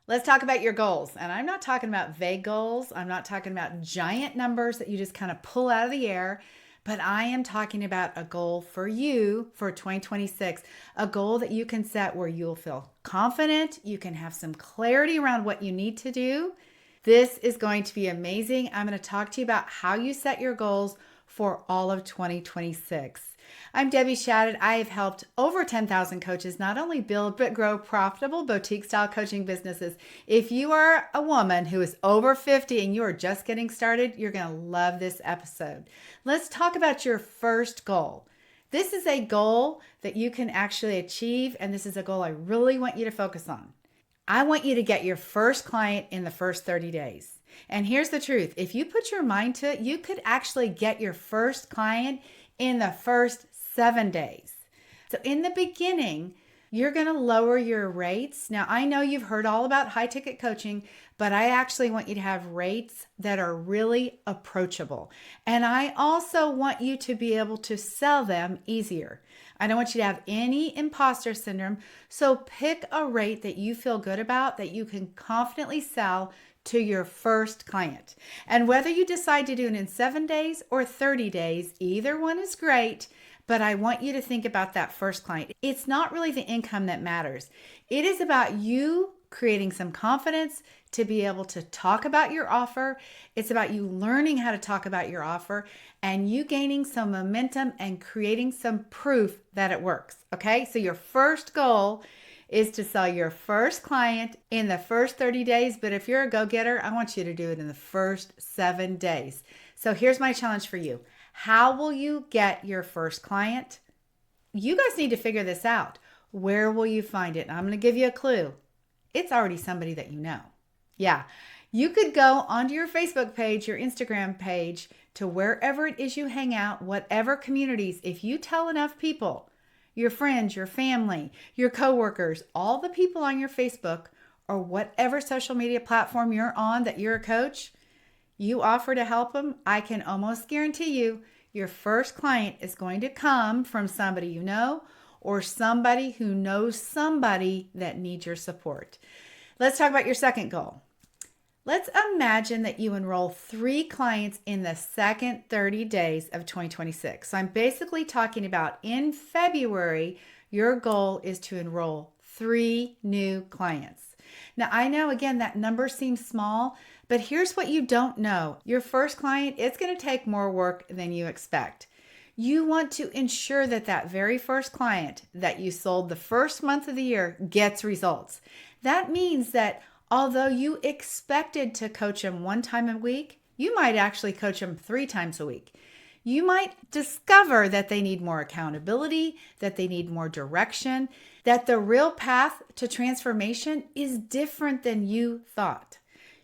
Let's talk about your goals. And I'm not talking about vague goals. I'm not talking about giant numbers that you just kind of pull out of the air. But I am talking about a goal for you for 2026, a goal that you can set where you'll feel confident. You can have some clarity around what you need to do. This is going to be amazing. I'm going to talk to you about how you set your goals for all of 2026. I'm Debbie Shadid. I have helped over 10,000 coaches not only build but grow profitable boutique style coaching businesses. If you are a woman who is over 50 and you are just getting started, you're going to love this episode. Let's talk about your first goal. This is a goal that you can actually achieve, and this is a goal I really want you to focus on. I want you to get your first client in the first 30 days. And here's the truth. If you put your mind to it, you could actually get your first client in the first 7 days. So in the beginning, you're going to lower your rates. Now, I know you've heard all about high ticket coaching, but I actually want you to have rates that are really approachable. And I also want you to be able to sell them easier. I don't want you to have any imposter syndrome. So pick a rate that you feel good about, that you can confidently sell to your first client. And whether you decide to do it in 7 days or 30 days, either one is great. But I want you to think about that first client. It's not really the income that matters. It is about you creating some confidence to be able to talk about your offer. It's about you learning how to talk about your offer and you gaining some momentum and creating some proof that it works. Okay, so your first goal is to sell your first client in the first 30 days. But if you're a go-getter, I want you to do it in the first 7 days. So here's my challenge for you. How will you get your first client? You guys need to figure this out. Where will you find it? I'm going to give you a clue. It's already somebody that you know. Yeah, you could go onto your Facebook page, your Instagram page, to wherever it is you hang out, whatever communities. If you tell enough people, your friends, your family, your coworkers, all the people on your Facebook or whatever social media platform you're on that you're a coach, you offer to help them, I can almost guarantee you your first client is going to come from somebody you know or somebody who knows somebody that needs your support. Let's talk about your second goal. Let's imagine that you enroll 3 clients in the second 30 days of 2026. So I'm basically talking about in February, your goal is to enroll 3 new clients. Now, I know, again, that number seems small, but here's what you don't know. Your first client, it's going to take more work than you expect. You want to ensure that that very first client that you sold the first month of the year gets results. That means that although you expected to coach them 1 time a week, you might actually coach them 3 times a week. You might discover that they need more accountability, that they need more direction, that the real path to transformation is different than you thought.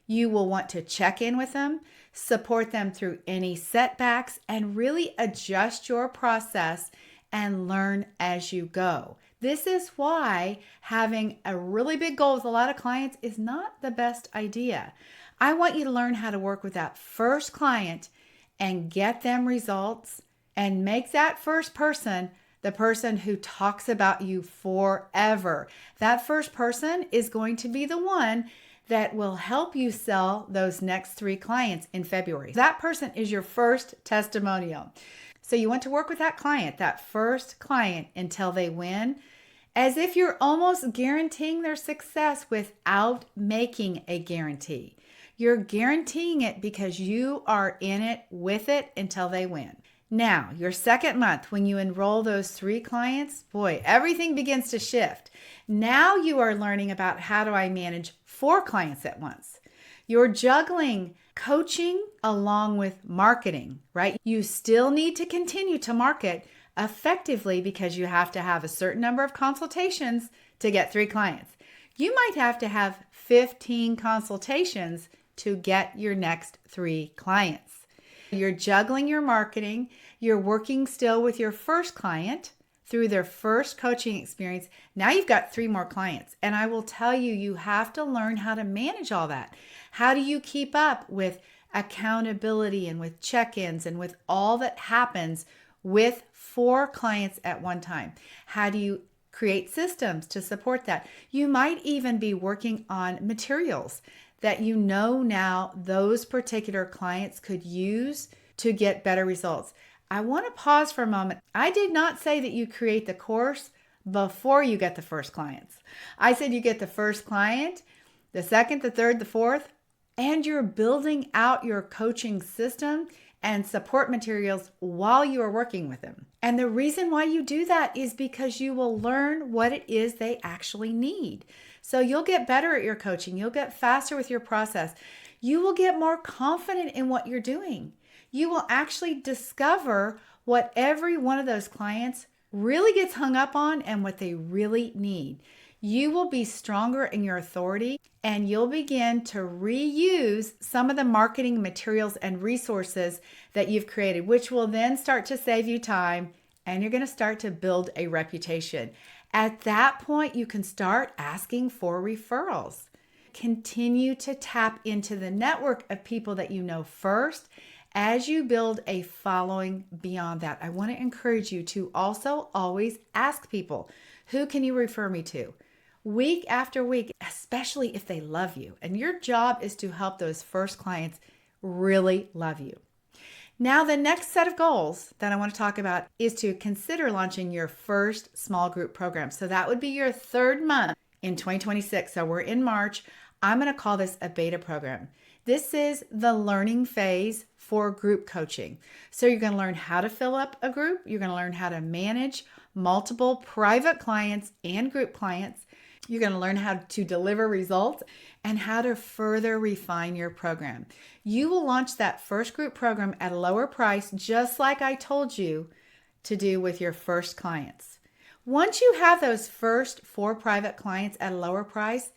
You will want to check in with them, support them through any setbacks, and really adjust your process and learn as you go. This is why having a really big goal with a lot of clients is not the best idea. I want you to learn how to work with that first client and get them results and make that first person the person who talks about you forever. That first person is going to be the one that will help you sell those next 3 clients in February. That person is your first testimonial. So you want to work with that client, that first client, until they win, as if you're almost guaranteeing their success without making a guarantee. You're guaranteeing it because you are in it with it until they win. Now, your second month, when you enroll those 3 clients, boy, everything begins to shift. Now you are learning about how do I manage 4 clients at once. You're juggling coaching along with marketing, right? You still need to continue to market effectively because you have to have a certain number of consultations to get 3 clients. You might have to have 15 consultations to get your next 3 clients. You're juggling your marketing. You're working still with your first client through their first coaching experience. Now you've got 3 more clients. And I will tell you, you have to learn how to manage all that. How do you keep up with accountability and with check-ins and with all that happens with 4 clients at one time? How do you create systems to support that. You might even be working on materials that you know now those particular clients could use to get better results. I want to pause for a moment. I did not say that you create the course before you get the first clients. I said you get the first client, the second, the third, the fourth, and you're building out your coaching system and support materials while you are working with them. And the reason why you do that is because you will learn what it is they actually need. So you'll get better at your coaching. You'll get faster with your process. You will get more confident in what you're doing. You will actually discover what every one of those clients really gets hung up on and what they really need. You will be stronger in your authority, and you'll begin to reuse some of the marketing materials and resources that you've created, which will then start to save you time, and you're going to start to build a reputation. At that point, you can start asking for referrals. Continue to tap into the network of people that you know first as you build a following beyond that. I want to encourage you to also always ask people, who can you refer me to? Week after week, especially if they love you. And your job is to help those first clients really love you. Now, the next set of goals that I want to talk about is to consider launching your first small group program. So that would be your third month in 2026. So we're in March. I'm going to call this a beta program. This is the learning phase for group coaching. So you're going to learn how to fill up a group. You're going to learn how to manage multiple private clients and group clients. You're going to learn how to deliver results and how to further refine your program. You will launch that first group program at a lower price, just like I told you to do with your first clients. Once you have those first 4 private clients at a lower price,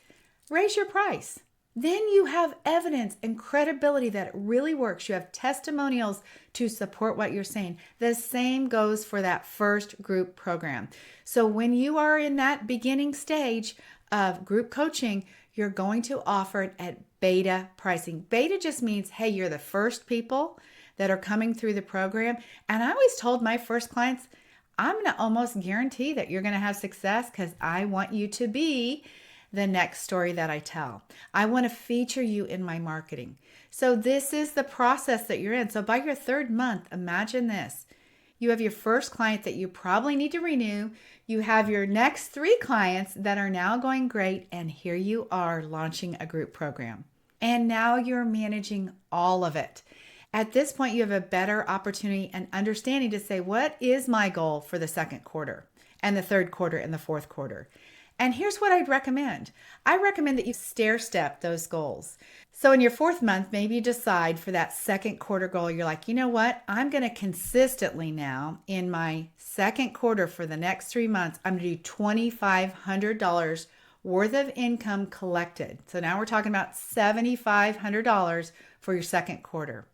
raise your price. Then you have evidence and credibility that it really works. You have testimonials to support what you're saying. The same goes for that first group program. So when you are in that beginning stage of group coaching, you're going to offer it at beta pricing. Beta just means, hey, you're the first people that are coming through the program. And I always told my first clients, I'm going to almost guarantee that you're going to have success because I want you to be the next story that I tell. I want to feature you in my marketing. So this is the process that you're in. So by your third month, imagine this. You have your first client that you probably need to renew. You have your next 3 clients that are now going great. And here you are launching a group program. And now you're managing all of it. At this point, you have a better opportunity and understanding to say, what is my goal for the second quarter and the third quarter and the fourth quarter? And here's what I'd recommend. I recommend that you stair-step those goals. So in your 4th month, maybe you decide for that second quarter goal, you're like, you know what? I'm going to consistently now in my second quarter for the next 3 months, I'm going to do $2,500 worth of income collected. So now we're talking about $7,500 for your second quarter.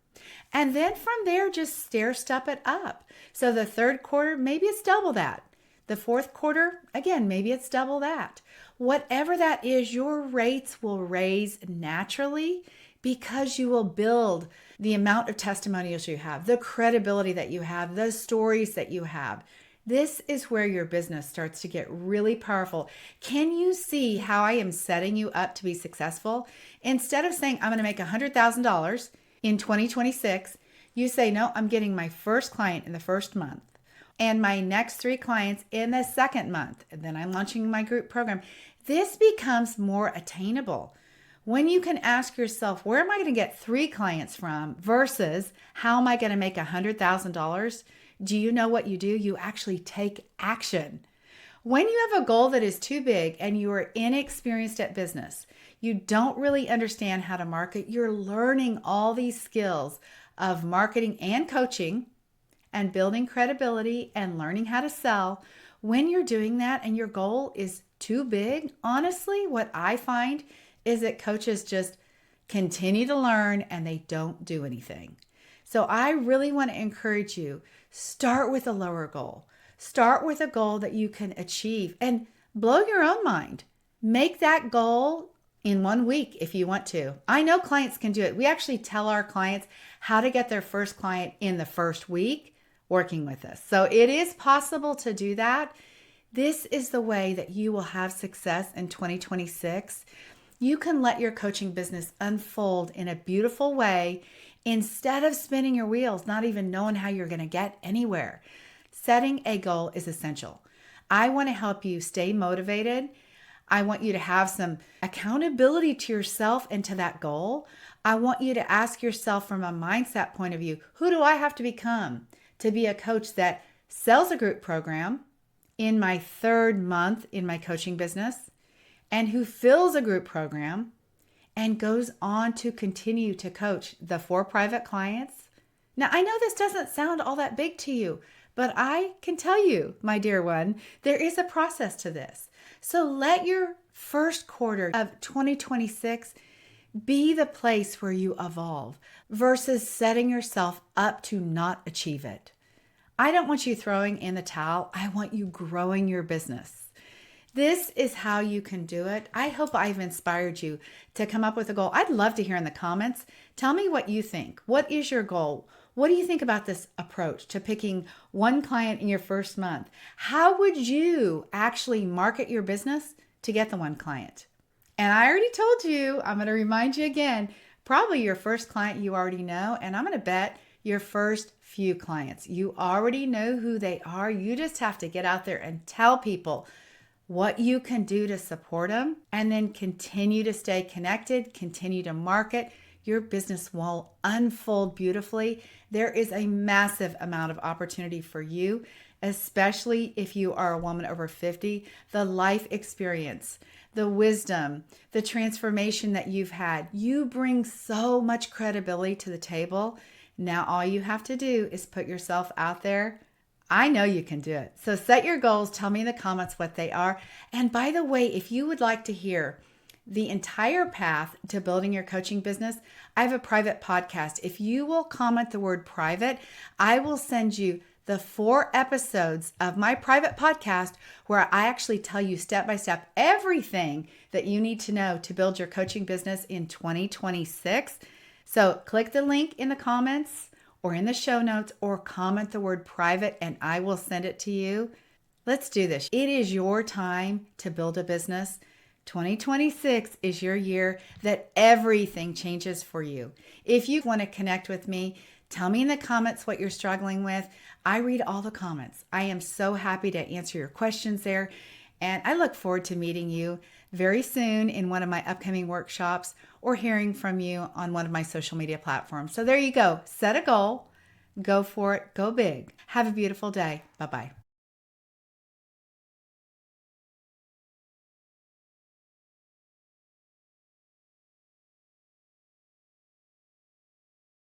And then from there, just stair-step it up. So the third quarter, maybe it's double that. The fourth quarter, again, maybe it's double that. Whatever that is, your rates will raise naturally because you will build the amount of testimonials you have, the credibility that you have, the stories that you have. This is where your business starts to get really powerful. Can you see how I am setting you up to be successful? Instead of saying, I'm going to make $100,000 in 2026, you say, no, I'm getting my first client in the first month and my next 3 clients in the second month. And then I'm launching my group program. This becomes more attainable. When you can ask yourself, where am I going to get 3 clients from versus how am I going to make $100,000? Do you know what you do? You actually take action. When you have a goal that is too big and you are inexperienced at business, you don't really understand how to market, you're learning all these skills of marketing and coaching and building credibility and learning how to sell. When you're doing that and your goal is too big, honestly, what I find is that coaches just continue to learn and they don't do anything. So I really want to encourage you, start with a lower goal. Start with a goal that you can achieve and blow your own mind. Make that goal in 1 week if you want to. I know clients can do it. We actually tell our clients how to get their first client in the first week working with us. So it is possible to do that. This is the way that you will have success in 2026. You can let your coaching business unfold in a beautiful way instead of spinning your wheels, not even knowing how you're going to get anywhere. Setting a goal is essential. I want to help you stay motivated. I want you to have some accountability to yourself and to that goal. I want you to ask yourself from a mindset point of view, who do I have to become to be a coach that sells a group program in my 3rd month in my coaching business, and who fills a group program and goes on to continue to coach the 4 private clients? Now, I know this doesn't sound all that big to you, but I can tell you, my dear one, there is a process to this. So let your first quarter of 2026 be the place where you evolve versus setting yourself up to not achieve it. I don't want you throwing in the towel. I want you growing your business. This is how you can do it. I hope I've inspired you to come up with a goal. I'd love to hear in the comments. Tell me what you think. What is your goal? What do you think about this approach to picking one client in your first month? How would you actually market your business to get the one client? And I already told you, I'm going to remind you again, probably your first client you already know, and I'm going to bet your first few clients. You already know who they are. You just have to get out there and tell people what you can do to support them, and then continue to stay connected, continue to market. Your business will unfold beautifully. There is a massive amount of opportunity for you, especially if you are a woman over 50. The life experience, the wisdom, the transformation that you've had, you bring so much credibility to the table. Now all you have to do is put yourself out there. I know you can do it. So set your goals. Tell me in the comments what they are. And by the way, if you would like to hear the entire path to building your coaching business, I have a private podcast. If you will comment the word private, I will send you the 4 episodes of my private podcast where I actually tell you step by step everything that you need to know to build your coaching business in 2026. So click the link in the comments or in the show notes, or comment the word private and I will send it to you. Let's do this. It is your time to build a business. 2026 is your year that everything changes for you. If you want to connect with me, tell me in the comments what you're struggling with. I read all the comments. I am so happy to answer your questions there. And I look forward to meeting you very soon in one of my upcoming workshops or hearing from you on one of my social media platforms. So there you go. Set a goal, go for it, go big. Have a beautiful day. Bye-bye.